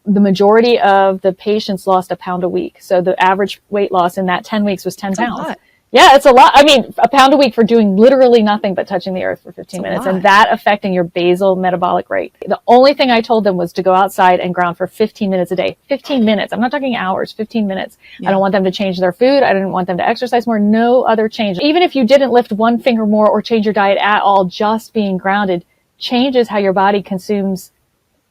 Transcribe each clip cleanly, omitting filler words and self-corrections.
the majority of the patients lost a pound a week. So the average weight loss in that 10 weeks was 10 That's pounds. Yeah, it's a lot. I mean, a pound a week for doing literally nothing but touching the earth for 15 minutes and that affecting your basal metabolic rate. The only thing I told them was to go outside and ground for 15 minutes a day. 15 minutes. I'm not talking hours, 15 minutes. Yeah. I don't want them to change their food. I didn't want them to exercise more. No other change. Even if you didn't lift one finger more or change your diet at all, just being grounded changes how your body consumes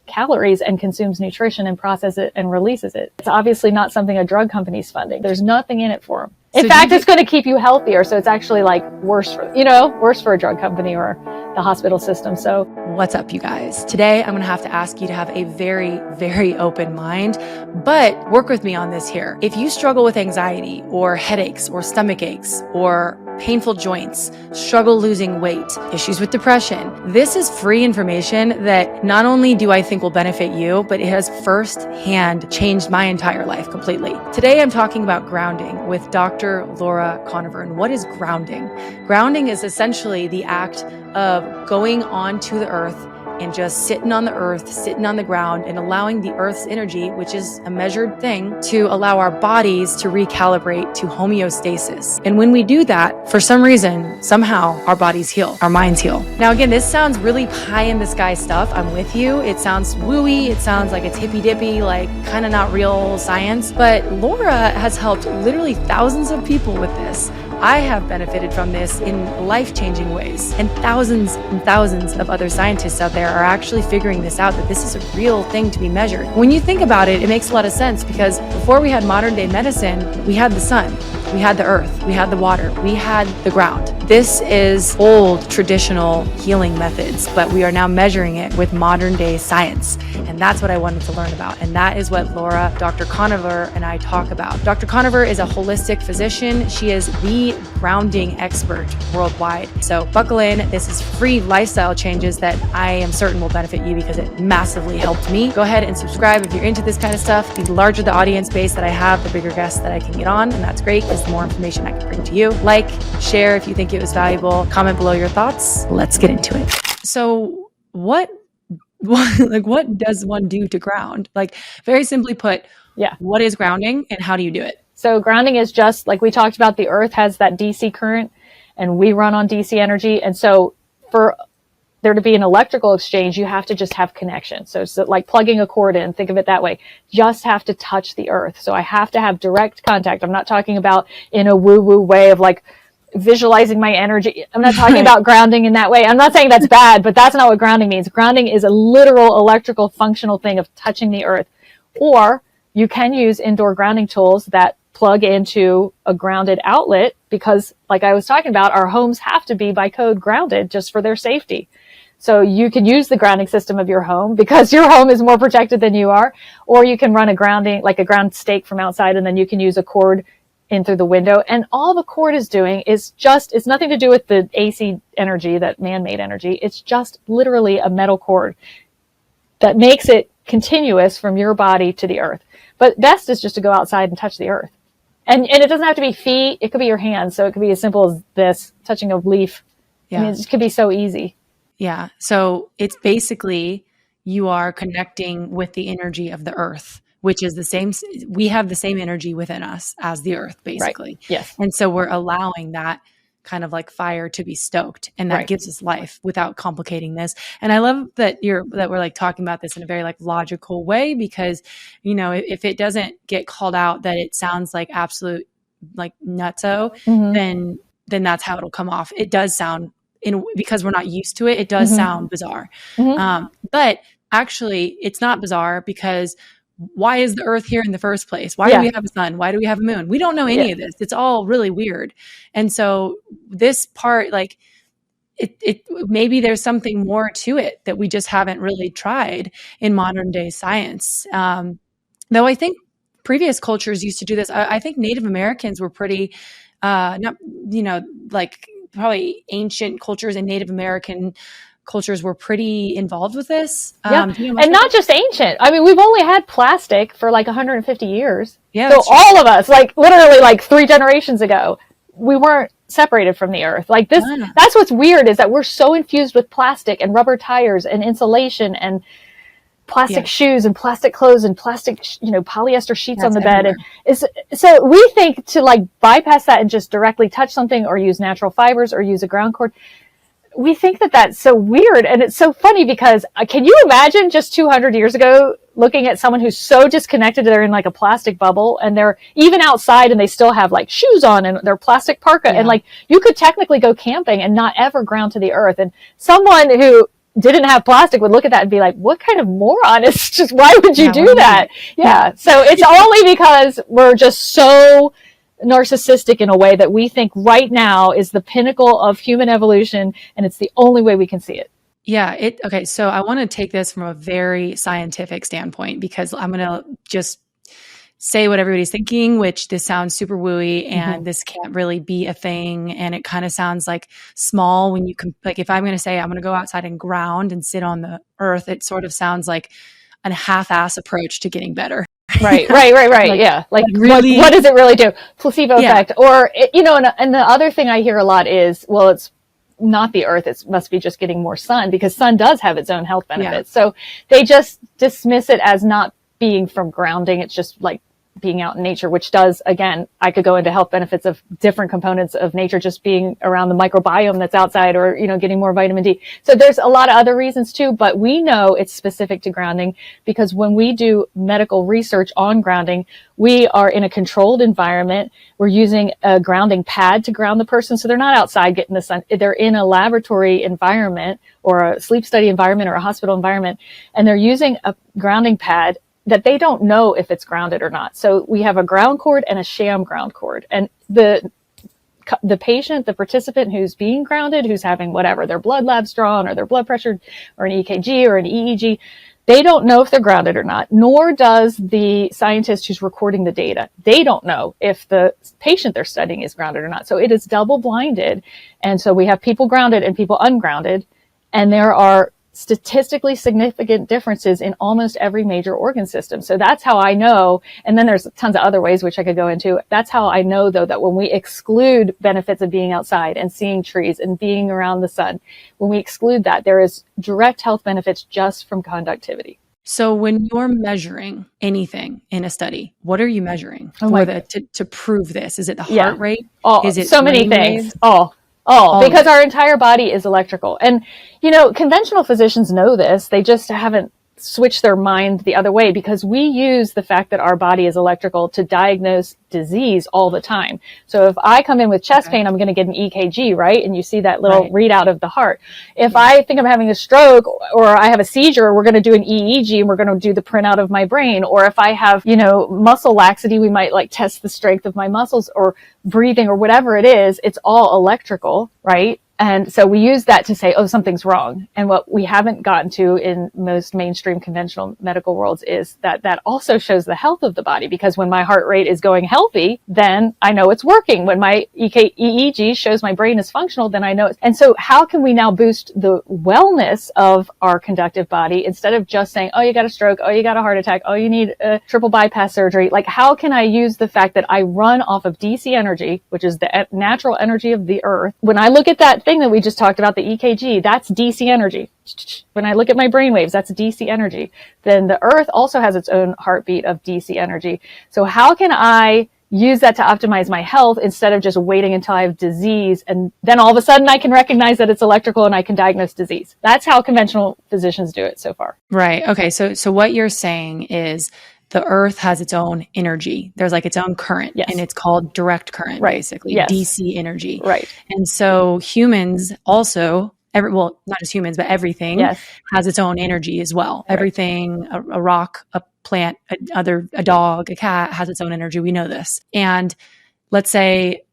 calories and consumes nutrition and processes it and releases it. It's obviously not something a drug company's funding. There's nothing in it for them. In fact, it's going to keep you healthier. So it's actually like worse for a drug company or the hospital system. So what's up, you guys? Today, I'm going to have to ask you to have a very, very open mind, but work with me on this here. If you struggle with anxiety or headaches or stomach aches or painful joints, struggle losing weight, issues with depression, this is free information that not only do I think will benefit you, but it has firsthand changed my entire life completely. Today, I'm talking about grounding with Dr. Laura Koniver. And what is grounding? Grounding is essentially the act of going onto the earth and just sitting on the earth, sitting on the ground, and allowing the earth's energy, which is a measured thing, to allow our bodies to recalibrate to homeostasis. And when we do that, for some reason, somehow our bodies heal, our minds heal. Now, again, this sounds really pie in the sky stuff. I'm with you. It sounds wooey. It sounds like it's hippy dippy, like kind of not real science. But Laura has helped literally thousands of people with this. I have benefited from this in life-changing ways, and thousands of other scientists out there are actually figuring this out, that this is a real thing to be measured. When you think about it, it makes a lot of sense, because before we had modern day medicine, we had the sun, we had the earth, we had the water, we had the ground. This is old traditional healing methods, but we are now measuring it with modern day science. And that's what I wanted to learn about. And that is what Laura, Dr. Koniver, and I talk about. Dr. Koniver is a holistic physician. She is the grounding expert worldwide. So buckle in. This is free lifestyle changes that I am certain will benefit you, because it massively helped me. Go ahead and subscribe if you're into this kind of stuff. The larger the audience base that I have, the bigger guests that I can get on. And that's great, because the more information I can bring to you. Like, share if you think it was valuable. Comment below your thoughts. Let's get into it. So what does one do to ground? Like, very simply put, what is grounding and how do you do it? So grounding is just like we talked about, the earth has that DC current and we run on DC energy. And so for there to be an electrical exchange, you have to just have connection. So it's like plugging a cord in, think of it that way. Just have to touch the earth. So I have to have direct contact. I'm not talking about in a woo-woo way of like visualizing my energy. I'm not talking about grounding in that way. I'm not saying that's bad, but that's not what grounding means. Grounding is a literal electrical functional thing of touching the earth. Or you can use indoor grounding tools that plug into a grounded outlet, because like I was talking about, our homes have to be by code grounded just for their safety. So you can use the grounding system of your home because your home is more protected than you are, or you can run a grounding, like a ground stake from outside, and then you can use a cord in through the window. And all the cord is doing is it's nothing to do with the AC energy, that man-made energy. It's just literally a metal cord that makes it continuous from your body to the earth. But best is just to go outside and touch the earth. And it doesn't have to be feet. It could be your hands. So it could be as simple as this, touching a leaf. Yeah. I mean, it could be so easy. Yeah. So it's basically you are connecting with the energy of the earth, which is the same. We have the same energy within us as the earth, basically. Right. Yes. And so we're allowing that kind of like fire to be stoked, and that gives us life without complicating this. And I love that we're like talking about this in a very like logical way, because, you know, if it doesn't get called out that it sounds like absolute like nutso, then that's how it'll come off. It does sound, because we're not used to it, it does sound bizarre. But actually it's not bizarre, because why is the earth here in the first place? Why do we have a sun? Why do we have a moon? We don't know any of this. It's all really weird. And so this part, like it maybe there's something more to it that we just haven't really tried in modern day science. Though I think previous cultures used to do this. I think Native Americans were pretty, not, you know, like probably ancient cultures and Native American cultures were pretty involved with this. And not just ancient. I mean, we've only had plastic for like 150 years. Yeah. So all of us, like literally like 3 generations ago, we weren't separated from the earth. Like this, that's what's weird, is that we're so infused with plastic and rubber tires and insulation and plastic shoes and plastic clothes and plastic, polyester sheets on the bed. everywhere. And so we think to like bypass that and just directly touch something or use natural fibers or use a ground cord. We think that that's so weird. And it's so funny because can you imagine just 200 years ago looking at someone who's so disconnected, they're in like a plastic bubble and they're even outside and they still have like shoes on and their plastic parka. And like you could technically go camping and not ever ground to the earth. And someone who didn't have plastic would look at that and be like, what kind of moron is just, why would you do that? Yeah. So it's only because we're just so narcissistic in a way that we think right now is the pinnacle of human evolution and it's the only way we can see it. Yeah. Okay. So I want to take this from a very scientific standpoint because I'm going to just say what everybody's thinking, which this sounds super wooey and this can't really be a thing. And it kind of sounds like small when you can, like if I'm going to say I'm going to go outside and ground and sit on the earth, it sort of sounds like a half-ass approach to getting better. Right. Like really, what does it really do? Placebo effect. Or, and the other thing I hear a lot is, well, it's not the earth. It must be just getting more sun because sun does have its own health benefits. So they just dismiss it as not being from grounding. It's just like being out in nature, which does, again, I could go into health benefits of different components of nature, just being around the microbiome that's outside or, getting more vitamin D. So there's a lot of other reasons too, but we know it's specific to grounding because when we do medical research on grounding, we are in a controlled environment. We're using a grounding pad to ground the person. So they're not outside getting the sun. They're in a laboratory environment or a sleep study environment or a hospital environment. And they're using a grounding pad that they don't know if it's grounded or not. So we have a ground cord and a sham ground cord. And the patient, the participant who's being grounded, who's having whatever, their blood labs drawn or their blood pressure or an EKG or an EEG, they don't know if they're grounded or not, nor does the scientist who's recording the data. They don't know if the patient they're studying is grounded or not. So it is double blinded. And so we have people grounded and people ungrounded. And there are statistically significant differences in almost every major organ system. So that's how I know. And then there's tons of other ways which I could go into. That's how I know, though, that when we exclude benefits of being outside and seeing trees and being around the sun, when we exclude that, there is direct health benefits just from conductivity. So when you're measuring anything in a study, what are you measuring to prove this? Is it the heart rate? Is it so many things? Because our entire body is electrical. And, conventional physicians know this. They just haven't switched their mind the other way because we use the fact that our body is electrical to diagnose disease all the time. So if I come in with chest pain, I'm going to get an EKG, right? And you see that little readout of the heart. If I think I'm having a stroke or I have a seizure, we're going to do an EEG and we're going to do the printout of my brain. Or if I have, muscle laxity, we might like test the strength of my muscles or breathing or whatever it is. It's all electrical, right? And so we use that to say, oh, something's wrong. And what we haven't gotten to in most mainstream conventional medical worlds is that also shows the health of the body, because when my heart rate is going healthy, then I know it's working. When my EEG shows my brain is functional, then I know it's. And so how can we now boost the wellness of our conductive body instead of just saying, oh, you got a stroke, oh, you got a heart attack, oh, you need a triple bypass surgery? Like, how can I use the fact that I run off of DC energy, which is the natural energy of the earth? When I look at that thing that we just talked about, the EKG, that's DC energy. When I look at my brain waves, that's DC energy. Then the earth also has its own heartbeat of DC energy. So how can I use that to optimize my health instead of just waiting until I have disease and then all of a sudden I can recognize that it's electrical and I can diagnose disease? That's how conventional physicians do it so far. Right. Okay. So what you're saying is the earth has its own energy. There's like its own current, and it's called direct current, basically, DC energy. Right. And so humans also, not just humans, but everything has its own energy as well. Right. Everything, a rock, a plant, a dog, a cat has its own energy. We know this. And let's say,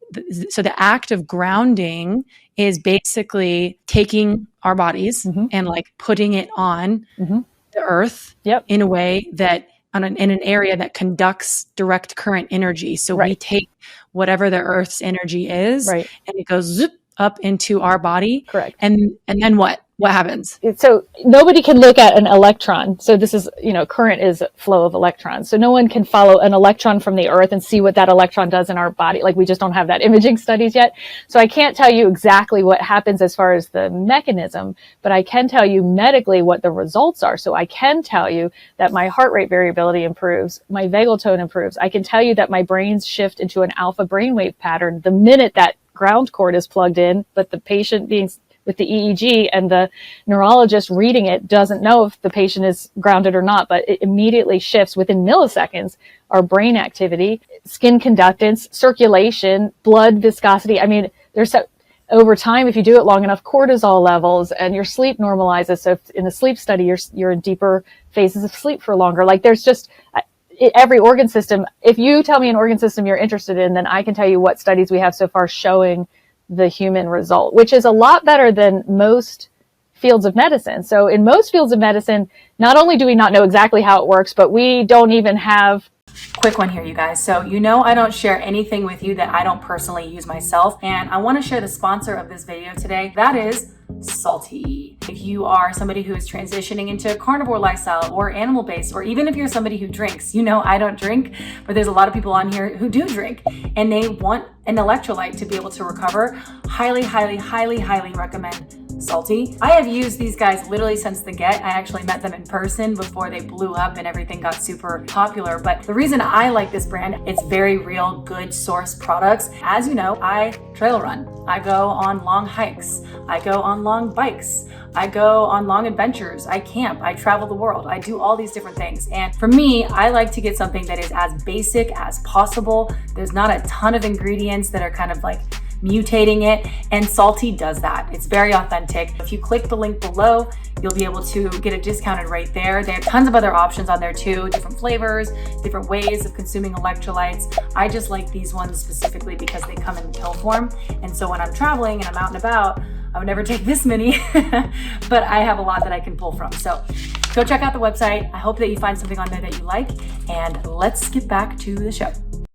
so the act of grounding is basically taking our bodies and like putting it on the earth in a way that in an area that conducts direct current energy. So we take whatever the earth's energy is and it goes zip up into our body. Correct. And then what? What happens? So nobody can look at an electron. So this is, current is flow of electrons. So no one can follow an electron from the earth and see what that electron does in our body. Like, we just don't have that imaging studies yet. So I can't tell you exactly what happens as far as the mechanism, but I can tell you medically what the results are. So I can tell you that my heart rate variability improves, my vagal tone improves. I can tell you that my brains shift into an alpha brainwave pattern the minute that ground cord is plugged in, but the patient being with the EEG and the neurologist reading it doesn't know if the patient is grounded or not, but it immediately shifts within milliseconds our brain activity, skin conductance, circulation, blood viscosity. I mean, over time, if you do it long enough, cortisol levels and your sleep normalizes. So if in a sleep study, you're in deeper phases of sleep for longer. Like, there's just every organ system. If you tell me an organ system you're interested in, then I can tell you what studies we have so far showing the human result, which is a lot better than most fields of medicine. So in most fields of medicine, not only do we not know exactly how it works, but we don't even have... Quick one here, you guys. So I don't share anything with you that I don't personally use myself. And I want to share the sponsor of this video today. That is Salty. If you are somebody who is transitioning into a carnivore lifestyle or animal-based, or even if you're somebody who drinks, I don't drink, but there's a lot of people on here who do drink and they want an electrolyte to be able to recover. Highly, highly, highly, highly recommend Salty. I have used these guys literally since the get. I actually met them in person before they blew up and everything got super popular. But the reason I like this brand, it's very real, good source products. As you know, I trail run. I go on long hikes. I go on long bikes. I go on long adventures. I camp. I travel the world. I do all these different things. And for me, I like to get something that is as basic as possible. There's not a ton of ingredients that are kind of like mutating it, and Salty does that. It's very authentic. If you click the link below, you'll be able to get a discounted rate there. They have tons of other options on there too, different flavors, different ways of consuming electrolytes. I just like these ones specifically because they come in pill form. And so when I'm traveling and I'm out and about, I would never take this many, but I have a lot that I can pull from. So go check out the website. I hope that you find something on there that you like, and let's get back to the show.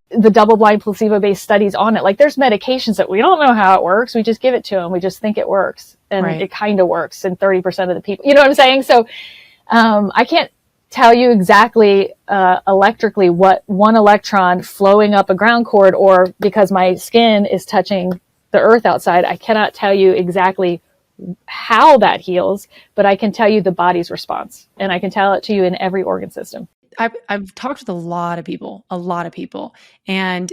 The double-blind placebo-based studies on it. Like, there's medications that we don't know how it works. We just give it to them. We just think it works, and It kind of works in 30% of the people. You know what I'm saying? So I can't tell you exactly electrically what one electron flowing up a ground cord, or because my skin is touching the earth outside, I cannot tell you exactly how that heals, but I can tell you the body's response, and I can tell it to you in every organ system. I've talked with a lot of people, and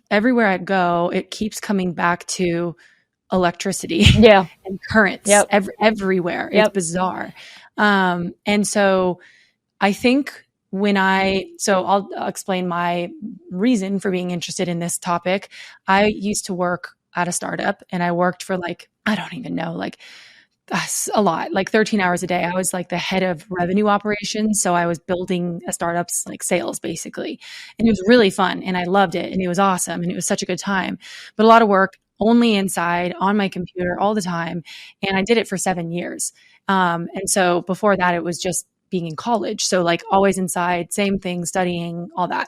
everywhere I go, it keeps coming back to electricity and currents everywhere. It's bizarre. And so I think I'll explain my reason for being interested in this topic. I used to work at a startup, and I worked for I don't even know, a lot, 13 hours a day. I was the head of revenue operations. So I was building a startup's sales basically. And it was really fun, and I loved it, and it was awesome, and it was such a good time, but a lot of work, only inside on my computer all the time. And I did it for 7 years. And so before that, it was just being in college. So always inside, same thing, studying, all that.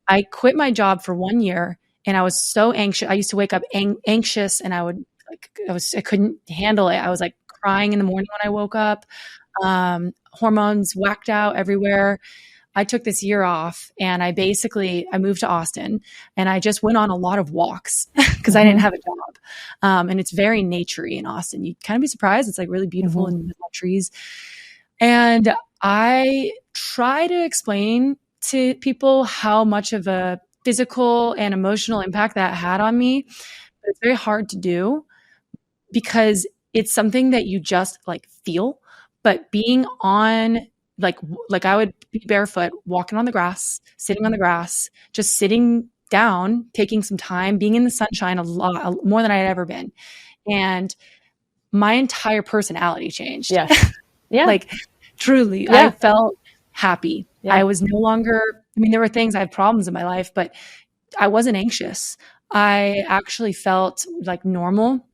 I quit my job for 1 year, and I was so anxious. I used to wake up anxious, and I couldn't handle it. I was crying in the morning when I woke up, hormones whacked out everywhere. I took this year off, and I moved to Austin, and I just went on a lot of walks because I didn't have a job. And it's very naturey in Austin. You'd kind of be surprised. It's really beautiful and with trees. And I try to explain to people how much of a physical and emotional impact that had on me, but it's very hard to do because it's something that you just feel. But being on I would be barefoot, walking on the grass, sitting on the grass, just sitting down, taking some time, being in the sunshine a lot more than I had ever been. And my entire personality changed. Yes. Yeah. Truly, yeah. I felt happy. Yeah. I was no longer, there were things, I had problems in my life, but I wasn't anxious. I actually felt normal.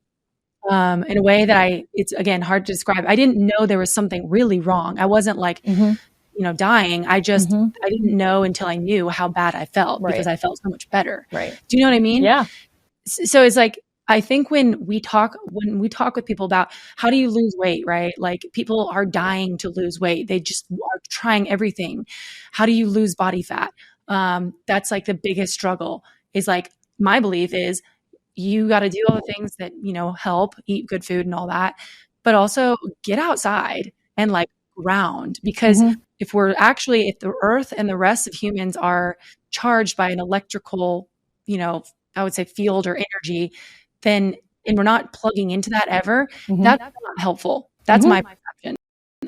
In a way that it's again hard to describe. I didn't know there was something really wrong. I wasn't dying. I just, I didn't know until I knew how bad I felt because I felt so much better. Right. Do you know what I mean? Yeah. So it's I think when we talk with people about how do you lose weight, right? Like people are dying to lose weight. They just are trying everything. How do you lose body fat? That's like the biggest struggle is like my belief is you got to do all the things that, help, eat good food and all that, but also get outside and like ground because Mm-hmm. if the earth and the rest of humans are charged by an electrical, I would say field or energy, then, and we're not plugging into that ever, Mm-hmm. that's not helpful. That's Mm-hmm. my perception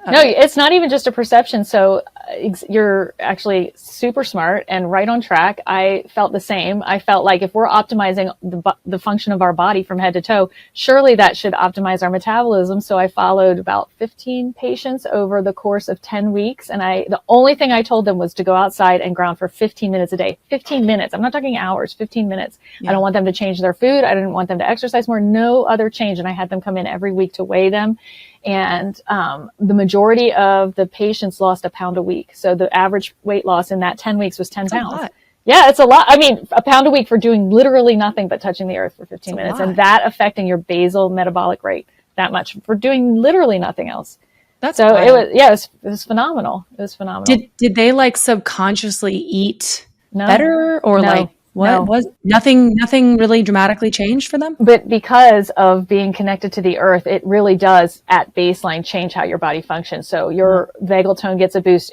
of No, it. it's not even just a perception. So you're actually super smart and right on track. I felt the same. I felt like if we're optimizing the function of our body from head to toe, surely that should optimize our metabolism. So I followed about 15 patients over the course of 10 weeks. And the only thing I told them was to go outside and ground for 15 minutes a day. 15 minutes. I'm not talking hours, 15 minutes. Yeah. I don't want them to change their food. I didn't want them to exercise more, no other change. And I had them come in every week to weigh them. And the majority of the patients lost a pound a week. So the average weight loss in that 10 weeks was 10 That's pounds. a lot. Yeah, it's a lot. I mean, a pound a week for doing literally nothing but touching the earth for 15 That's a minutes lot. and that affecting your basal metabolic rate that much for doing literally nothing else. That's So wild. it was phenomenal. It was phenomenal. Did they like subconsciously eat No. better or No. like what No. was nothing really dramatically changed for them? But because of being connected to the earth, it really does at baseline change how your body functions. So your vagal tone gets a boost.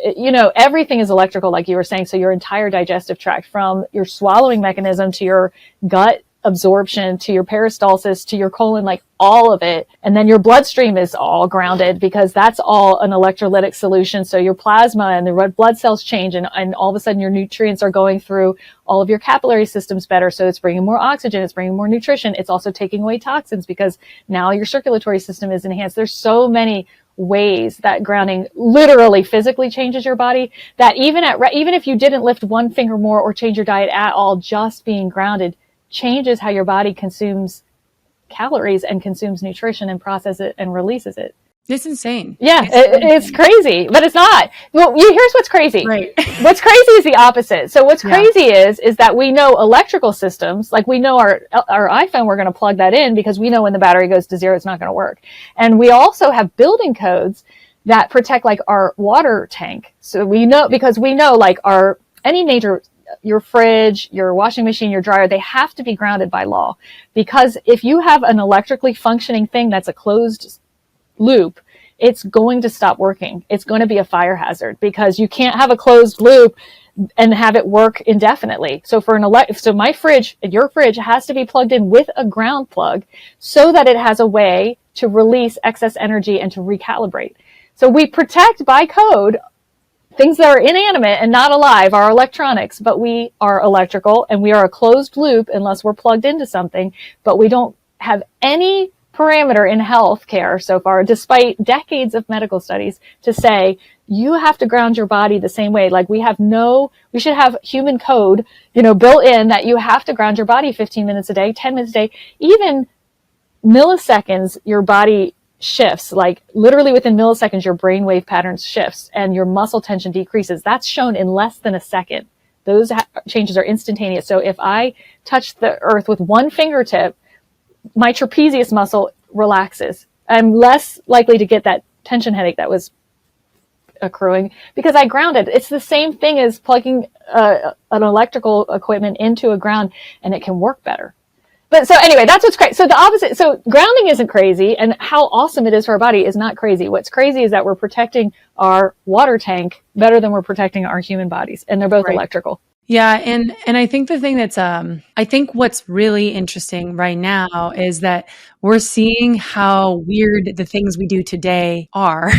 Everything is electrical, like you were saying. So your entire digestive tract, from your swallowing mechanism to your gut absorption to your peristalsis to your colon, like all of it. And then your bloodstream is all grounded because that's all an electrolytic solution. So your plasma and the red blood cells change and all of a sudden your nutrients are going through all of your capillary systems better. So it's bringing more oxygen, it's bringing more nutrition. It's also taking away toxins because now your circulatory system is enhanced. There's so many ways that grounding literally physically changes your body that even if you didn't lift one finger more or change your diet at all, just being grounded changes how your body consumes calories and consumes nutrition and processes it and releases it. It's insane. Yeah, it's crazy, but it's not. Well, here's what's crazy. Right. What's crazy is the opposite. So what's crazy is that we know electrical systems, like we know our iPhone, we're going to plug that in because we know when the battery goes to zero, it's not going to work. And we also have building codes that protect like our water tank. So we know, because we know like any major, your fridge, your washing machine, your dryer, they have to be grounded by law. Because if you have an electrically functioning thing that's a closed loop, it's going to stop working. It's going to be a fire hazard because you can't have a closed loop and have it work indefinitely. So so my fridge, your fridge has to be plugged in with a ground plug so that it has a way to release excess energy and to recalibrate. So we protect by code things that are inanimate and not alive, our electronics, but we are electrical and we are a closed loop unless we're plugged into something, but we don't have any parameter in healthcare so far, despite decades of medical studies, to say you have to ground your body the same way. Like we should have human code, built in that you have to ground your body 15 minutes a day, 10 minutes a day, even milliseconds, your body shifts, like literally within milliseconds, your brainwave patterns shifts and your muscle tension decreases. That's shown in less than a second. Those changes are instantaneous. So if I touch the earth with one fingertip, my trapezius muscle relaxes. I'm less likely to get that tension headache that was accruing because I grounded. It's the same thing as plugging an electrical equipment into a ground and it can work better. But so anyway, that's what's crazy. So the opposite, so grounding isn't crazy and how awesome it is for our body is not crazy. What's crazy is that we're protecting our water tank better than we're protecting our human bodies. And they're both electrical. Yeah. And I think the thing that's, I think what's really interesting right now is that we're seeing how weird the things we do today are.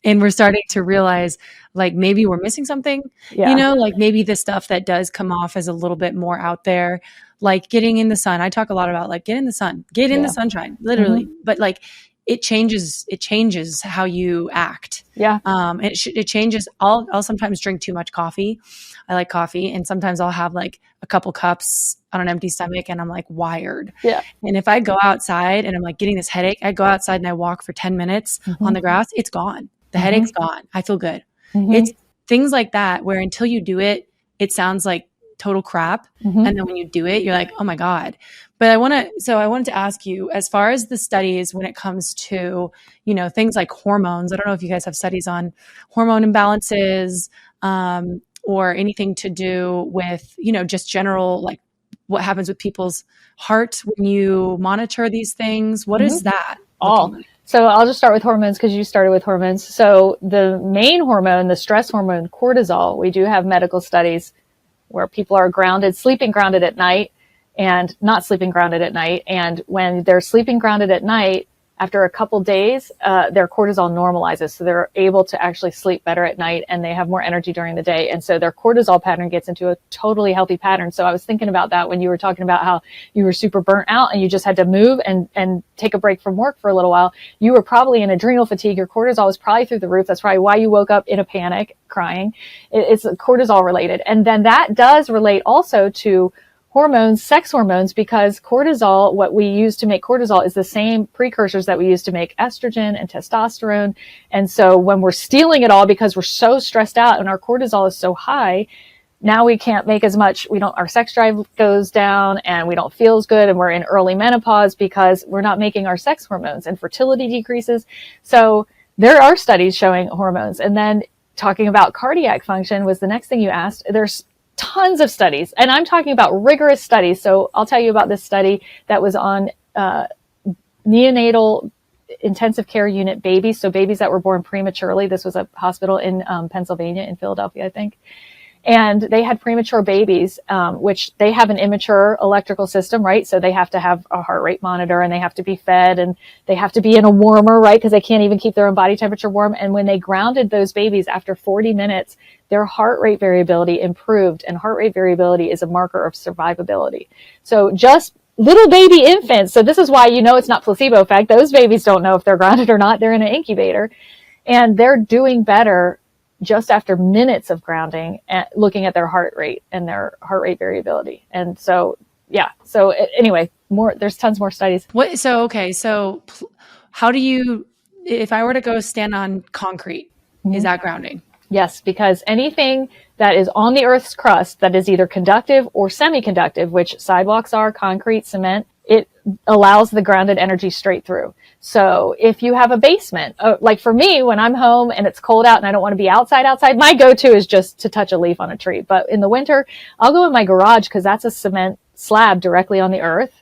And we're starting to realize like maybe we're missing something, like maybe the stuff that does come off as a little bit more out there, like getting in the sun. I talk a lot about like get in the sun, get in the sunshine, literally. Mm-hmm. But like it changes how you act. Yeah. It changes. I'll sometimes drink too much coffee. I like coffee. And sometimes I'll have like a couple cups on an empty stomach and I'm like wired. Yeah. And if I go outside and I'm like getting this headache, I go outside and I walk for 10 minutes on the grass. It's gone. The headache's gone. I feel good. It's things like that where until you do it, it sounds like total crap. And then when you do it, you're like, oh my God. But I wanted to ask you, as far as the studies when it comes to, things like hormones, I don't know if you guys have studies on hormone imbalances, or anything to do with, just general, like what happens with people's heart when you monitor these things. What is that looking like? So I'll just start with hormones because you started with hormones. So the main hormone, the stress hormone, cortisol, we do have medical studies where people are grounded, sleeping grounded at night and not sleeping grounded at night. And when they're sleeping grounded at night, after a couple days, their cortisol normalizes. So they're able to actually sleep better at night and they have more energy during the day. And so their cortisol pattern gets into a totally healthy pattern. So I was thinking about that when you were talking about how you were super burnt out and you just had to move and take a break from work for a little while. You were probably in adrenal fatigue. Your cortisol was probably through the roof. That's probably why you woke up in a panic, crying. It's cortisol related. And then that does relate also to hormones, sex hormones, because cortisol, what we use to make cortisol is the same precursors that we use to make estrogen and testosterone. And so when we're stealing it all because we're so stressed out and our cortisol is so high, now we can't make as much, our sex drive goes down and we don't feel as good and we're in early menopause because we're not making our sex hormones and fertility decreases. So there are studies showing hormones. And then talking about cardiac function was the next thing you asked. There's tons of studies, and I'm talking about rigorous studies. So I'll tell you about this study that was on neonatal intensive care unit babies. So babies that were born prematurely. This was a hospital in Pennsylvania, in Philadelphia, I think. And they had premature babies, which they have an immature electrical system, right? So they have to have a heart rate monitor and they have to be fed and they have to be in a warmer, right? Because they can't even keep their own body temperature warm. And when they grounded those babies after 40 minutes, their heart rate variability improved. And heart rate variability is a marker of survivability. So just little baby infants. So this is why it's not placebo effect. Those babies don't know if they're grounded or not. They're in an incubator and they're doing better just after minutes of grounding and looking at their heart rate and their heart rate variability. And so, anyway, there's tons more studies. So how do you, if I were to go stand on concrete, is that grounding? Yes, because anything that is on the Earth's crust that is either conductive or semi-conductive, which sidewalks are, concrete, cement, it allows the grounded energy straight through. So if you have a basement, like for me, when I'm home and it's cold out and I don't want to be outside, my go-to is just to touch a leaf on a tree. But in the winter, I'll go in my garage because that's a cement slab directly on the earth.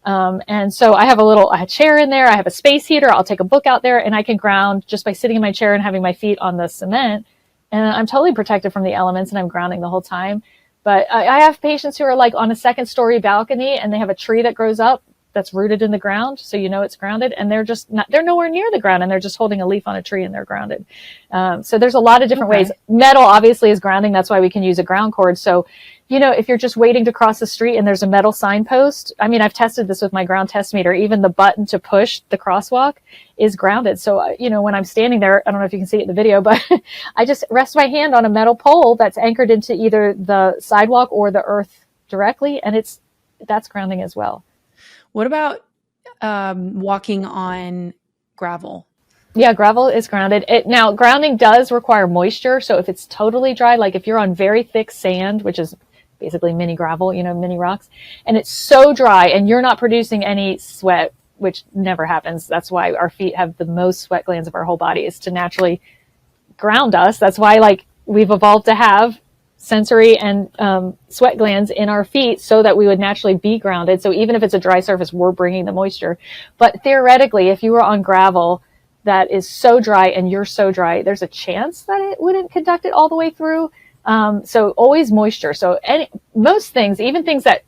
And so I have a chair in there. I have a space heater. I'll take a book out there and I can ground just by sitting in my chair and having my feet on the cement. And I'm totally protected from the elements and I'm grounding the whole time. But I have patients who are like on a second story balcony and they have a tree that grows up that's rooted in the ground. So it's grounded and they're nowhere near the ground and they're just holding a leaf on a tree and they're grounded. So there's a lot of different ways. Metal obviously is grounding. That's why we can use a ground cord. So, if you're just waiting to cross the street and there's a metal signpost, I've tested this with my ground test meter, even the button to push the crosswalk is grounded. So, when I'm standing there, I don't know if you can see it in the video, but I just rest my hand on a metal pole that's anchored into either the sidewalk or the earth directly. And that's grounding as well. What about walking on gravel? Yeah, gravel is grounded. Now, grounding does require moisture. So if it's totally dry, like if you're on very thick sand, which is basically mini gravel, mini rocks, and it's so dry and you're not producing any sweat, which never happens. That's why our feet have the most sweat glands of our whole body, is to naturally ground us. That's why we've evolved to have sensory and sweat glands in our feet so that we would naturally be grounded. So even if it's a dry surface, we're bringing the moisture. But theoretically, if you were on gravel that is so dry and you're so dry, there's a chance that it wouldn't conduct it all the way through. So always moisture. So most things, even things that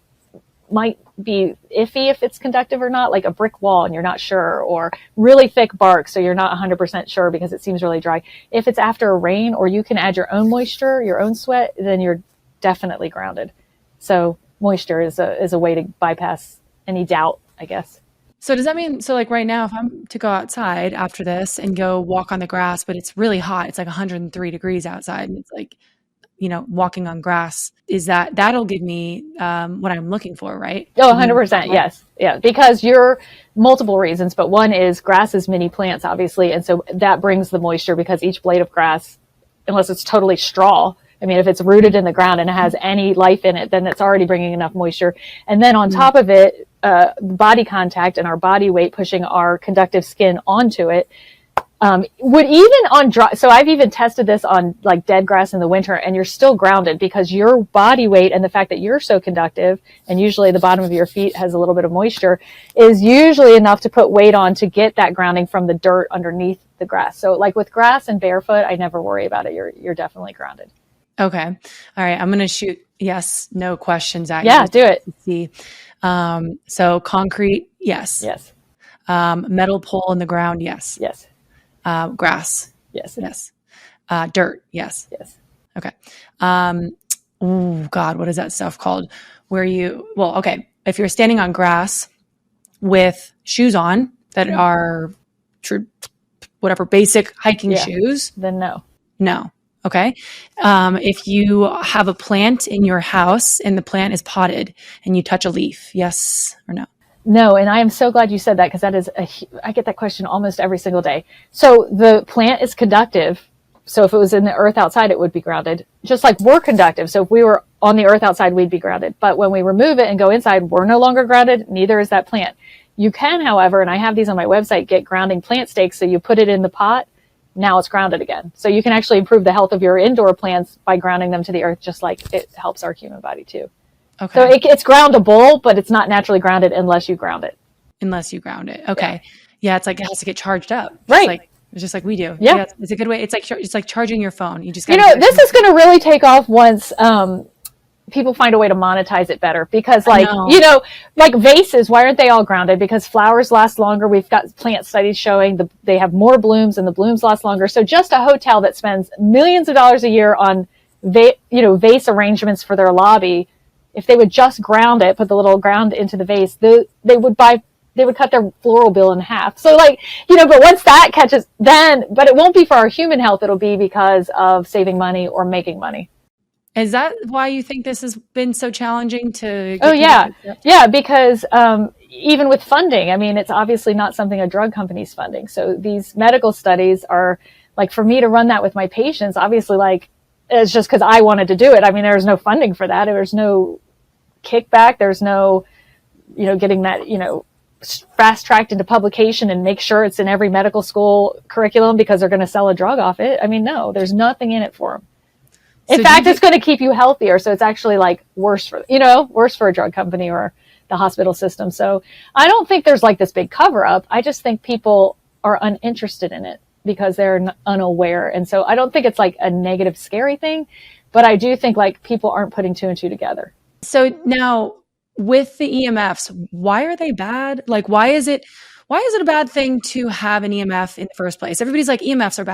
might be iffy if it's conductive or not, like a brick wall and you're not sure, or really thick bark so you're not 100% sure because it seems really dry. If it's after a rain or you can add your own moisture, your own sweat, then you're definitely grounded. So moisture is a way to bypass any doubt, I guess. So does that mean, right now, if I'm to go outside after this and go walk on the grass, but it's really hot, it's like 103 degrees outside and it's like, walking on grass, that'll give me what I'm looking for, right? Oh, 100%. Yes. Yeah. Because you're multiple reasons, but one is grass is mini plants, obviously. And so that brings the moisture because each blade of grass, unless it's totally straw, I mean, if it's rooted in the ground and it has any life in it, then it's already bringing enough moisture. And then on top of it, body contact and our body weight pushing our conductive skin onto it, would even on dry, so I've even tested this on like dead grass in the winter, and you're still grounded because your body weight and the fact that you're so conductive, and usually the bottom of your feet has a little bit of moisture, is usually enough to put weight on to get that grounding from the dirt underneath the grass. So like with grass and barefoot, I never worry about it. You're definitely grounded. Okay. All right. I'm going to shoot yes, no questions at you. Yeah, do it. See. So concrete, yes. Yes. Metal pole in the ground, yes. Yes. Grass. Yes. Yes. Dirt. Yes. Yes. Okay. Oh God, what is that stuff called? Okay. If you're standing on grass with shoes on that are whatever basic hiking shoes, then no. No. Okay. If you have a plant in your house and the plant is potted and you touch a leaf, yes or no? No, and I am so glad you said that, because that is I get that question almost every single day. So the plant is conductive. So if it was in the earth outside, it would be grounded, just like we're conductive. So if we were on the earth outside, we'd be grounded. But when we remove it and go inside, we're no longer grounded. Neither is that plant. You can, however, and I have these on my website, get grounding plant stakes. So you put it in the pot. Now it's grounded again. So you can actually improve the health of your indoor plants by grounding them to the earth, just like it helps our human body too. Okay. So it's groundable, but it's not naturally grounded unless you ground it. Unless you ground it. Okay. Yeah. It's like it has to get charged up. Right. It's just like we do. Yeah. It's a good way. It's like charging your phone. You just this is going to really take off once people find a way to monetize it better, because like vases, why aren't they all grounded? Because flowers last longer. We've got plant studies showing they have more blooms and the blooms last longer. So just a hotel that spends millions of dollars a year on vase arrangements for their lobby, if they would just ground it, put the little ground into the vase, they would cut their floral bill in half. So but once that catches, but it won't be for our human health. It'll be because of saving money or making money. Is that why you think this has been so challenging to get? Oh, yeah. Yeah, because even with funding, I mean, it's obviously not something a drug company's funding. So these medical studies are, like, for me to run that with my patients, obviously, like, it's just because I wanted to do it. I mean, there's no funding for that. There's no kickback. There's no, getting that, fast tracked into publication and make sure it's in every medical school curriculum because they're going to sell a drug off it. I mean, no, there's nothing in it for them. In fact, it's going to keep you healthier. So it's actually like worse for a drug company or the hospital system. So I don't think there's like this big cover up. I just think people are uninterested in it because they're unaware. And so I don't think it's like a negative, scary thing, but I do think like people aren't putting two and two together. So now with the EMFs, why are they bad? Like, why is it a bad thing to have an EMF in the first place? Everybody's like, EMFs are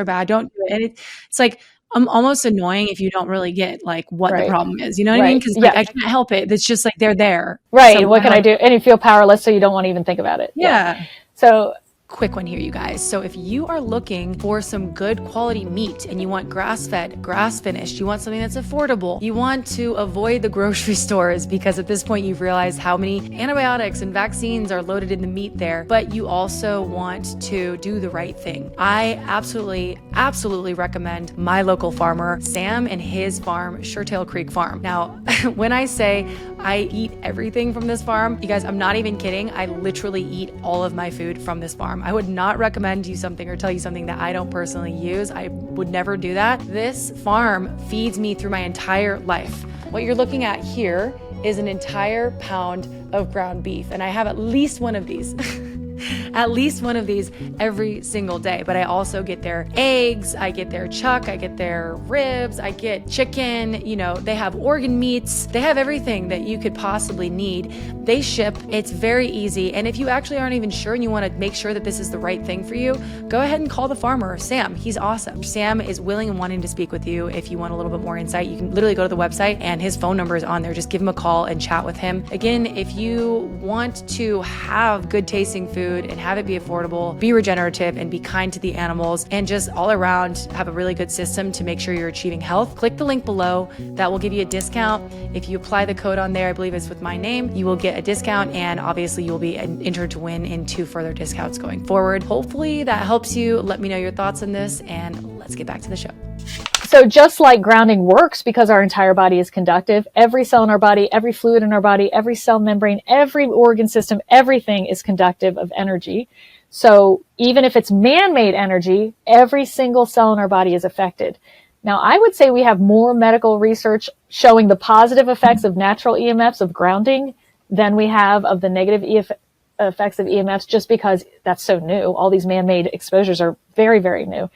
bad. Don't do it. And it's like, I'm almost annoying if you don't really get like what the problem is. You know what I mean? Because I can't help it. It's just like they're there. Right. So what can I do? And you feel powerless, so you don't want to even think about it. Yeah. So quick one here, you guys. So if you are looking for some good quality meat and you want grass-fed, grass-finished, you want something that's affordable, you want to avoid the grocery stores because at this point you've realized how many antibiotics and vaccines are loaded in the meat there, but you also want to do the right thing. I absolutely recommend my local farmer, Sam, and his farm, Suretail Creek Farm. Now, when I say I eat everything from this farm, you guys, I'm not even kidding. I literally eat all of my food from this farm. I would not recommend you something or tell you something that I don't personally use. I would never do that. This farm feeds me through my entire life. What you're looking at here is an entire pound of ground beef, and I have at least one of these. At least one of these every single day. But I also get their eggs, I get their chuck, I get their ribs, I get chicken, they have organ meats, they have everything that you could possibly need. They ship, it's very easy. And if you actually aren't even sure and you want to make sure that this is the right thing for you, go ahead and call the farmer, Sam. He's awesome. Sam is willing and wanting to speak with you. If you want a little bit more insight, you can literally go to the website and his phone number is on there. Just give him a call and chat with him. Again, if you want to have good tasting food and have it be affordable, be regenerative, and be kind to the animals, and just all around have a really good system to make sure you're achieving health, click the link below. That will give you a discount. If you apply the code on there, I believe it's with my name, you will get a discount, and obviously you will be entered to win in 2 further discounts going forward. Hopefully that helps you. Let me know your thoughts on this, and let's get back to the show. So just like grounding works because our entire body is conductive, every cell in our body, every fluid in our body, every cell membrane, every organ system, everything is conductive of energy. So even if it's man-made energy, every single cell in our body is affected. Now, I would say we have more medical research showing the positive effects of natural EMFs, of grounding, than we have of the negative effects of EMFs, just because that's so new. All these man-made exposures are very, very new.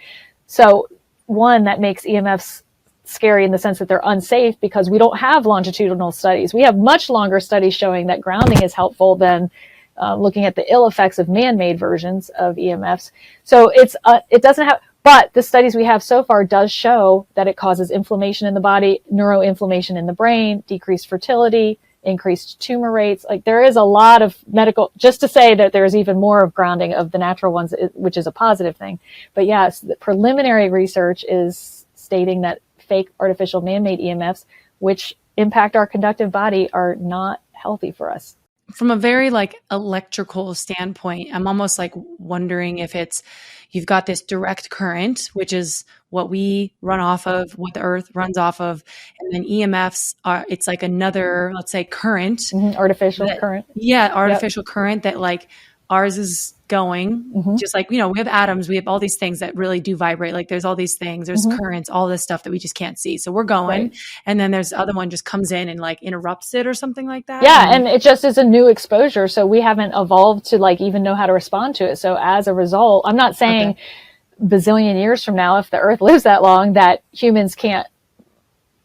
So one, that makes EMFs scary in the sense that they're unsafe because we don't have longitudinal studies. We have much longer studies showing that grounding is helpful than looking at the ill effects of man-made versions of EMFs. So it doesn't have, but the studies we have so far does show that it causes inflammation in the body, neuroinflammation in the brain, decreased fertility, increased tumor rates. Like there is a lot of medical, just to say that there's even more of grounding of the natural ones, which is a positive thing. But yes, the preliminary research is stating that fake artificial man-made EMFs, which impact our conductive body, are not healthy for us. From a very like electrical standpoint, I'm almost like wondering if it's, you've got this direct current, which is what we run off of, what the earth runs off of. And then EMFs are, it's like another, let's say current. Artificial current. Yeah. Artificial current that like ours is going, just like, we have atoms, we have all these things that really do vibrate. Like there's all these things, there's currents, all this stuff that we just can't see. So we're going, right. And then there's the other one just comes in and like interrupts it or something like that. Yeah. And it just is a new exposure. So we haven't evolved to like even know how to respond to it. So as a result, I'm not saying bazillion years from now, if the earth lives that long, that humans can't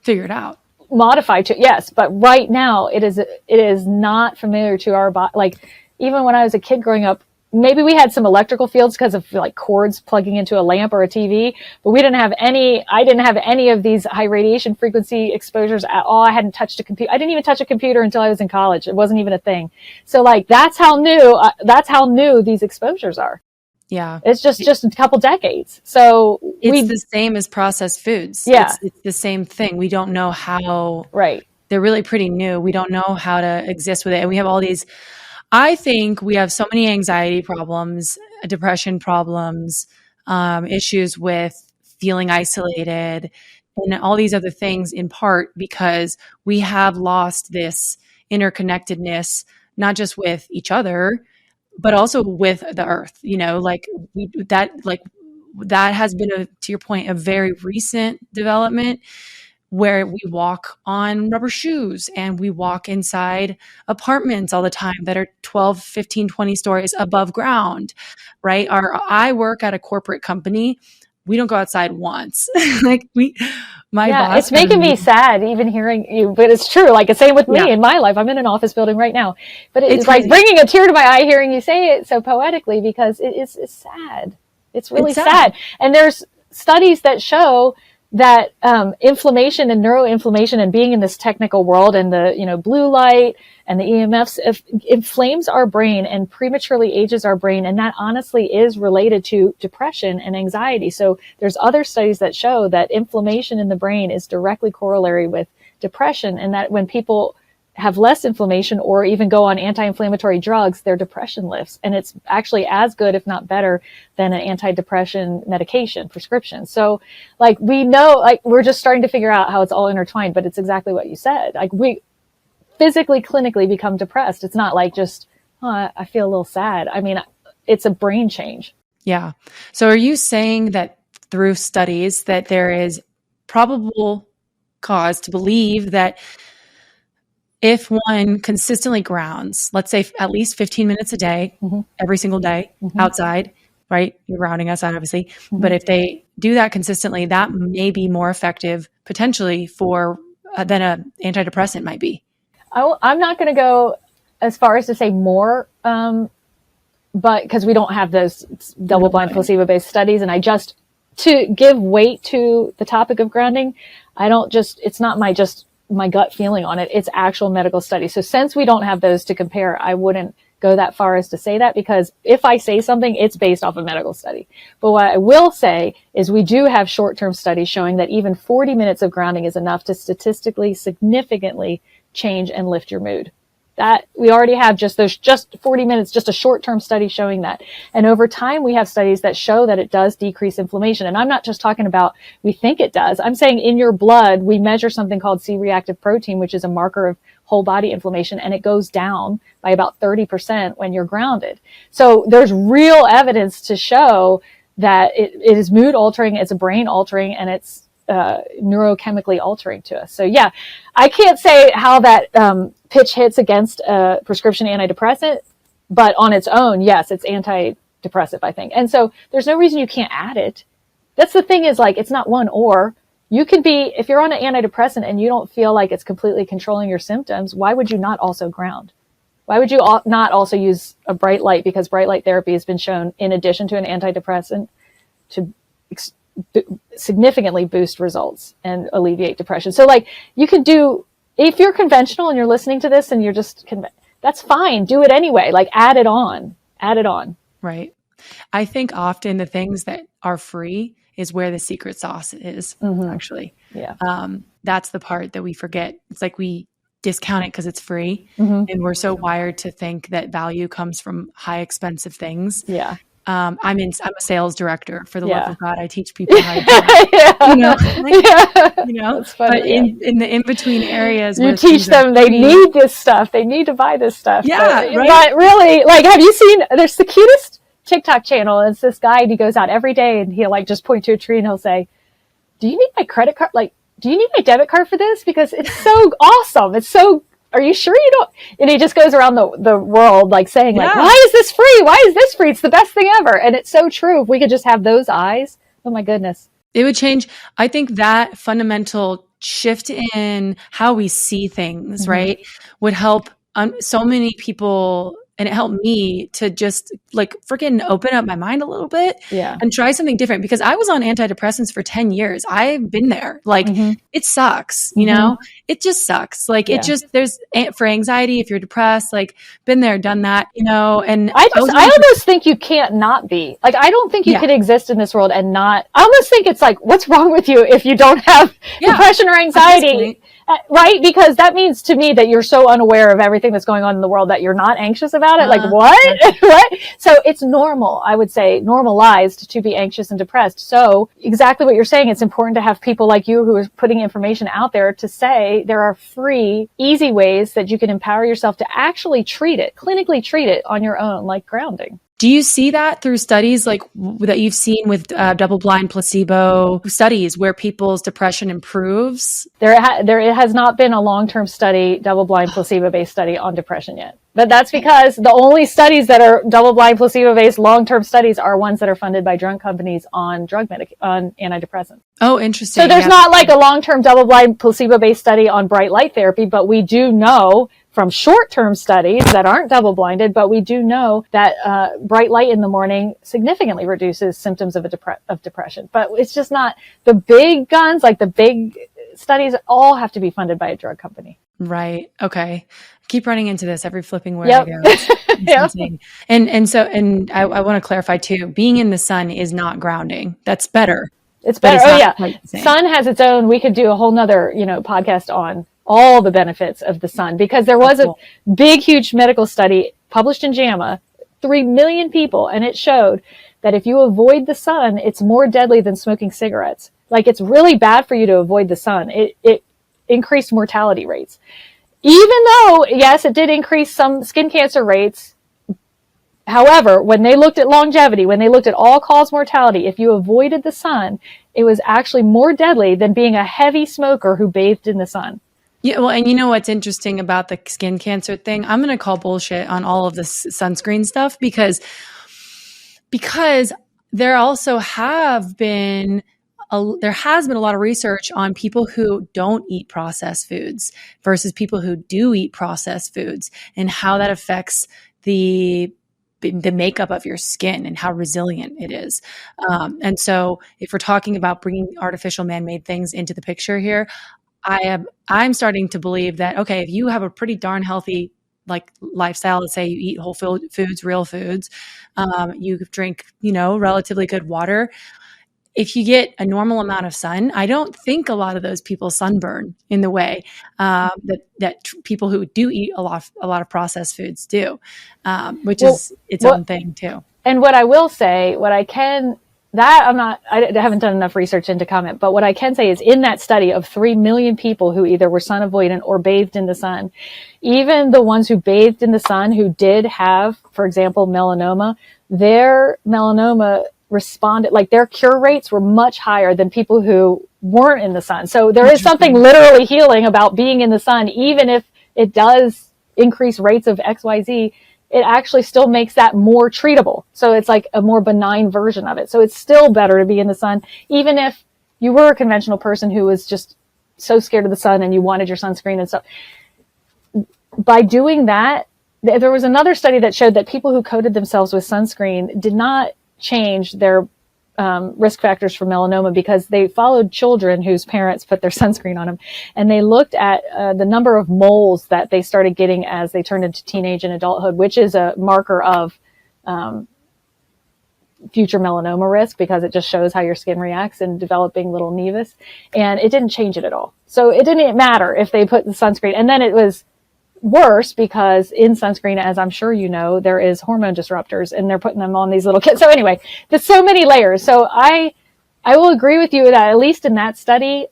figure it out. Modify to, yes. But right now it is not familiar to our body. Like even when I was a kid growing up, maybe we had some electrical fields because of like cords plugging into a lamp or a TV, but I didn't have any of these high radiation frequency exposures at all. I hadn't touched a computer. I didn't even touch a computer until I was in college. It wasn't even a thing. So like, that's how new these exposures are. Yeah. It's just a couple decades. So it's the same as processed foods. Yeah. It's the same thing. We don't know how, right. They're really pretty new. We don't know how to exist with it. And we have all these, I think we have so many anxiety problems, depression problems, issues with feeling isolated, and all these other things in part because we have lost this interconnectedness, not just with each other, but also with the earth. That has been to your point, a very recent development where we walk on rubber shoes and we walk inside apartments all the time that are 12, 15, 20 stories above ground, right? I work at a corporate company. We don't go outside once. Boss. It's making me sad even hearing you, but it's true. Like it's same with me in my life. I'm in an office building right now, but it's like bringing a tear to my eye hearing you say it so poetically because it's sad. It's really sad. And there's studies that show that inflammation and neuroinflammation and being in this technical world and the blue light and the EMFs inflames our brain and prematurely ages our brain, and that honestly is related to depression and anxiety. So there's other studies that show that inflammation in the brain is directly corollary with depression, and that when people have less inflammation or even go on anti-inflammatory drugs, their depression lifts. And it's actually as good, if not better, than an anti-depression medication prescription. So like we know, like we're just starting to figure out how it's all intertwined, but it's exactly what you said. Like we physically, clinically become depressed. It's not like just, I feel a little sad. I mean, it's a brain change. Yeah. So are you saying that through studies that there is probable cause to believe that if one consistently grounds, let's say at least 15 minutes a day, every single day outside, right? You're grounding us out, obviously. But if they do that consistently, that may be more effective potentially for than an antidepressant might be. I'm not going to go as far as to say more, but because we don't have those double-blind placebo-based studies. And to give weight to the topic of grounding, it's not my gut feeling on it. It's actual medical studies. So since we don't have those to compare, I wouldn't go that far as to say that, because if I say something, it's based off a medical study. But what I will say is we do have short-term studies showing that even 40 minutes of grounding is enough to statistically significantly change and lift your mood. That we already have just 40 minutes, just a short-term study showing that. And over time, we have studies that show that it does decrease inflammation. And I'm not just talking about we think it does. I'm saying in your blood, we measure something called C-reactive protein, which is a marker of whole body inflammation, and it goes down by about 30% when you're grounded. So there's real evidence to show that it is mood altering, it's a brain altering, and it's neurochemically altering to us. So yeah, I can't say how that pitch hits against a prescription antidepressant, but on its own, yes, it's antidepressive, I think. And so there's no reason you can't add it. That's the thing is like, it's not one or. You can be, if you're on an antidepressant and you don't feel like it's completely controlling your symptoms, why would you not also ground? Why would you not also use a bright light? Because bright light therapy has been shown, in addition to an antidepressant, to significantly boost results and alleviate depression. So like you could do, if you're conventional and you're listening to this and you're just, that's fine. Do it anyway. Like add it on. Right. I think often the things that are free is where the secret sauce is, actually. Yeah. That's the part that we forget. It's like we discount it because it's free. And we're so wired to think that value comes from high expensive things. Yeah. I'm a sales director. For the love of God, I teach people how to do it. But in the in-between areas, you teach them they need this stuff. They need to buy this stuff. Yeah, but really, like, have you seen, there's the cutest TikTok channel. It's this guy, and he goes out every day and he'll like just point to a tree and he'll say, do you need my credit card? Like, do you need my debit card for this? Because it's so awesome. It's so, are you sure you don't? And he just goes around the world like saying like, why is this free? Why is this free? It's the best thing ever. And it's so true. If we could just have those eyes, oh my goodness. It would change. I think that fundamental shift in how we see things, right, would help so many people. And it helped me to just like freaking open up my mind a little bit and try something different, because I was on antidepressants for 10 years. I've been there. Like it sucks, you know, it just sucks. Like it just, there's for anxiety, if you're depressed, like been there, done that, you know, and I almost think you can't not be like, I don't think you could exist in this world and not, I almost think it's like, what's wrong with you if you don't have depression or anxiety? Right? Because that means to me that you're so unaware of everything that's going on in the world that you're not anxious about it. Like what? What? So it's normal, I would say, normalized to be anxious and depressed. So exactly what you're saying, it's important to have people like you who are putting information out there to say there are free, easy ways that you can empower yourself to actually treat it, clinically treat it on your own, like grounding. Do you see that through studies like that you've seen with double-blind placebo studies where people's depression improves? There has not been a long-term study, double-blind placebo-based study on depression yet. But that's because the only studies that are double-blind placebo-based long-term studies are ones that are funded by drug companies on on antidepressants. Oh, interesting. So there's not like a long-term double-blind placebo-based study on bright light therapy, but we do know from short-term studies that aren't double-blinded, but we do know that bright light in the morning significantly reduces symptoms of depression. But it's just not the big guns, like the big studies all have to be funded by a drug company. Right. Okay. Keep running into this every flipping where I go. It's and I want to clarify too, being in the sun is not grounding. That's better. It's better. Sun has its own, we could do a whole nother, podcast on all the benefits of the sun, because there was a big, huge medical study published in JAMA, 3 million people, and it showed that if you avoid the sun, it's more deadly than smoking cigarettes. Like, it's really bad for you to avoid the sun. It increased mortality rates. Even though, yes, it did increase some skin cancer rates. However, when they looked at longevity, when they looked at all-cause mortality, if you avoided the sun, it was actually more deadly than being a heavy smoker who bathed in the sun. Yeah, well, and you know what's interesting about the skin cancer thing? I'm going to call bullshit on all of this sunscreen stuff because there also there has been a lot of research on people who don't eat processed foods versus people who do eat processed foods, and how that affects the makeup of your skin and how resilient it is. And so if we're talking about bringing artificial man-made things into the picture here, I'm starting to believe that, okay, if you have a pretty darn healthy like lifestyle, let's say you eat whole foods, real foods, you drink, relatively good water, if you get a normal amount of sun, I don't think a lot of those people sunburn in the way that people who do eat a lot of processed foods do, which is its own thing too. And what I will say, what I can, that I haven't done enough research into comment, but what I can say is in that study of 3 million people who either were sun avoidant or bathed in the sun, even the ones who bathed in the sun who did have, for example, melanoma, their melanoma responded, like their cure rates were much higher than people who weren't in the sun. So there is something literally healing about being in the sun, even if it does increase rates of XYZ. It actually still makes that more treatable. So it's like a more benign version of it. So it's still better to be in the sun, even if you were a conventional person who was just so scared of the sun and you wanted your sunscreen and stuff. By doing that, there was another study that showed that people who coated themselves with sunscreen did not change their risk factors for melanoma, because they followed children whose parents put their sunscreen on them, and they looked at the number of moles that they started getting as they turned into teenage and adulthood, which is a marker of future melanoma risk, because it just shows how your skin reacts in developing little nevus, and it didn't change it at all. So it didn't matter if they put the sunscreen. And then it was worse because in sunscreen, as I'm sure you know, there is hormone disruptors, and they're putting them on these little kids. So anyway, there's so many layers. So I will agree with you that at least in that study,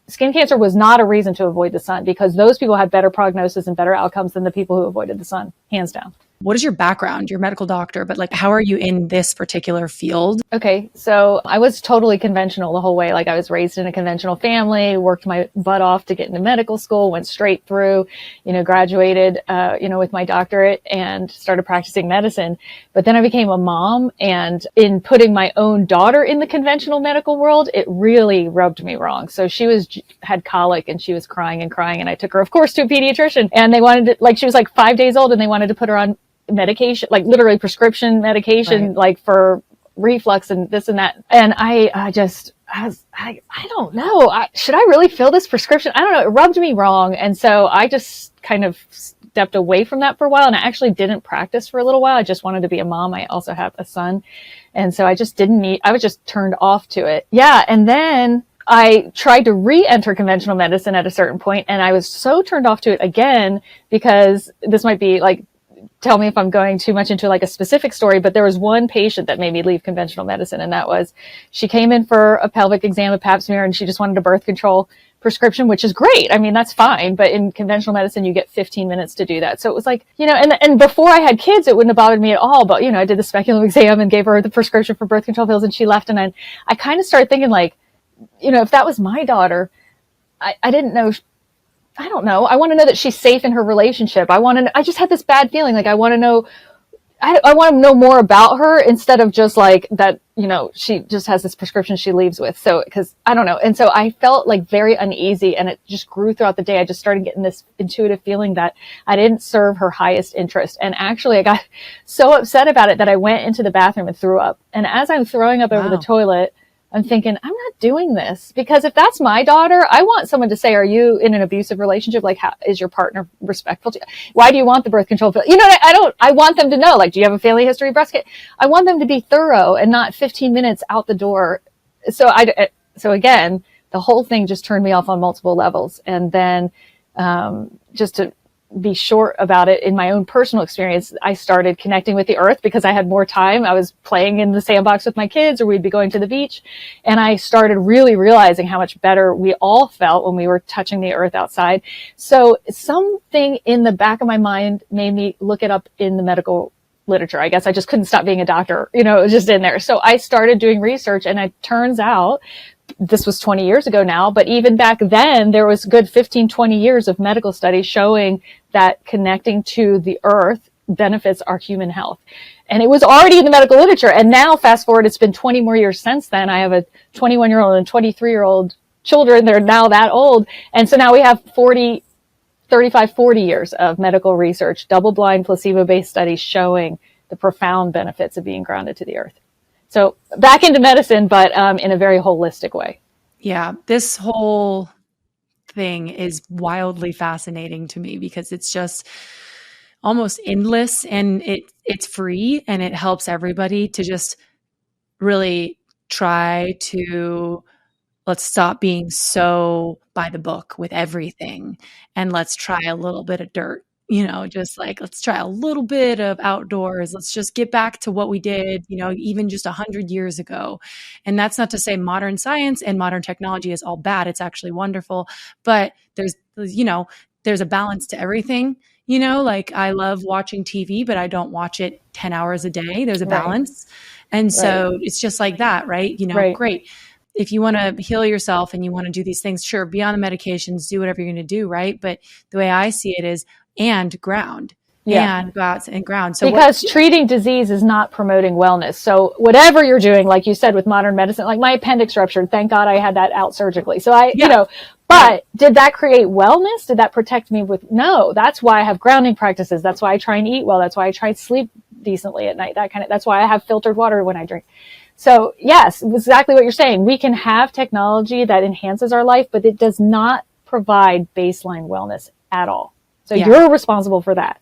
skin cancer was not a reason to avoid the sun, because those people had better prognosis and better outcomes than the people who avoided the sun, hands down. What is your background? You're a medical doctor, but like, how are you in this particular field? Okay, so I was totally conventional the whole way. Like, I was raised in a conventional family, worked my butt off to get into medical school, went straight through, graduated, with my doctorate and started practicing medicine. But then I became a mom, and in putting my own daughter in the conventional medical world, it really rubbed me wrong. So she had colic and she was crying, and I took her, of course, to a pediatrician, and they wanted to, she was like 5 days old, and they wanted to put her on medication, like literally prescription medication, right, like for reflux and this and that. And I don't know. Should I really fill this prescription? I don't know. It rubbed me wrong. And so I just kind of stepped away from that for a while. And I actually didn't practice for a little while. I just wanted to be a mom. I also have a son. And so I was just turned off to it. Yeah. And then I tried to re-enter conventional medicine at a certain point, and I was so turned off to it again, because this might be like, tell me if I'm going too much into like a specific story, but there was one patient that made me leave conventional medicine. And that was, she came in for a pelvic exam, a pap smear, and she just wanted a birth control prescription, which is great. I mean, that's fine. But in conventional medicine, you get 15 minutes to do that. So it was like, and before I had kids, it wouldn't have bothered me at all. But, I did the speculum exam and gave her the prescription for birth control pills, and she left. And then I kind of started thinking like, if that was my daughter, I didn't know. I don't know. I want to know that she's safe in her relationship. I just had this bad feeling. Like, I want to know, I want to know more about her, instead of just like that, she just has this prescription she leaves with. So, cause I don't know. And so I felt like very uneasy, and it just grew throughout the day. I just started getting this intuitive feeling that I didn't serve her highest interest. And actually I got so upset about it that I went into the bathroom and threw up. And as I'm throwing up over the toilet, I'm thinking, I'm not doing this, because if that's my daughter, I want someone to say, are you in an abusive relationship? Like, how is your partner respectful to you? Why do you want the birth control pill? I want them to know, like, do you have a family history of breast cancer? I want them to be thorough and not 15 minutes out the door. So again, the whole thing just turned me off on multiple levels. And then, just to be short about it, in my own personal experience, I started connecting with the earth because I had more time. I was playing in the sandbox with my kids, or we'd be going to the beach. And I started really realizing how much better we all felt when we were touching the earth outside. So something in the back of my mind made me look it up in the medical literature. I guess I just couldn't stop being a doctor. It was just in there. So I started doing research, and it turns out, this was 20 years ago now, but even back then, there was good 15, 20 years of medical studies showing that connecting to the earth benefits our human health. And it was already in the medical literature. And now, fast forward, it's been 20 more years since then. I have a 21-year-old and 23-year-old children. They're now that old. And so now we have 35, 40 years of medical research, double-blind, placebo-based studies showing the profound benefits of being grounded to the earth. So back into medicine, but in a very holistic way. Yeah, this whole thing is wildly fascinating to me, because it's just almost endless, and it's free, and it helps everybody to just really try to, let's stop being so by the book with everything, and let's try a little bit of dirt, just like, let's try a little bit of outdoors. Let's just get back to what we did, even just 100 years ago. And that's not to say modern science and modern technology is all bad. It's actually wonderful, but there's a balance to everything. Like, I love watching TV, but I don't watch it 10 hours a day. There's a balance. And so it's just like that, right? Great. If you want to heal yourself and you want to do these things, sure, be on the medications, do whatever you're going to do, right? But the way I see it is, and ground. And go out and ground. So because treating disease is not promoting wellness. So whatever you're doing, like you said, with modern medicine, like my appendix ruptured, thank God I had that out surgically. So but did that create wellness? Did that protect me no, that's why I have grounding practices. That's why I try and eat well. That's why I try to sleep decently at night. That's why I have filtered water when I drink. So yes, exactly what you're saying. We can have technology that enhances our life, but it does not provide baseline wellness at all. So you're responsible for that.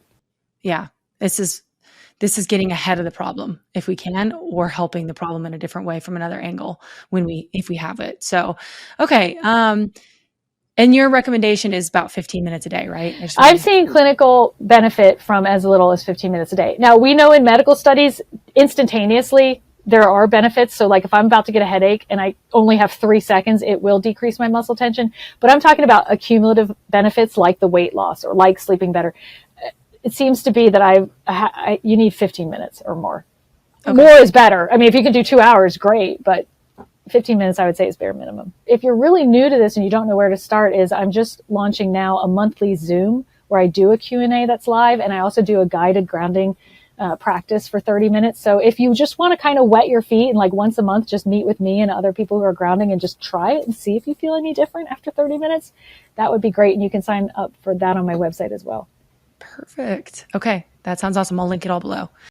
Yeah. This is getting ahead of the problem if we can, or helping the problem in a different way from another angle if we have it. So, okay. And your recommendation is about 15 minutes a day, right? I've seen clinical benefit from as little as 15 minutes a day. Now, we know in medical studies, instantaneously, there are benefits. So like if I'm about to get a headache and I only have 3 seconds, it will decrease my muscle tension. But I'm talking about accumulative benefits like the weight loss or like sleeping better. It seems to be that you need 15 minutes or more. Okay. More is better. I mean, if you can do 2 hours, great. But 15 minutes, I would say, is bare minimum. If you're really new to this and you don't know where to start, I'm just launching now a monthly Zoom where I do a Q&A that's live. And I also do a guided grounding practice for 30 minutes. So if you just want to kind of wet your feet and like once a month, just meet with me and other people who are grounding and just try it and see if you feel any different after 30 minutes, that would be great. And you can sign up for that on my website as well. Perfect. Okay. That sounds awesome. I'll link it all below.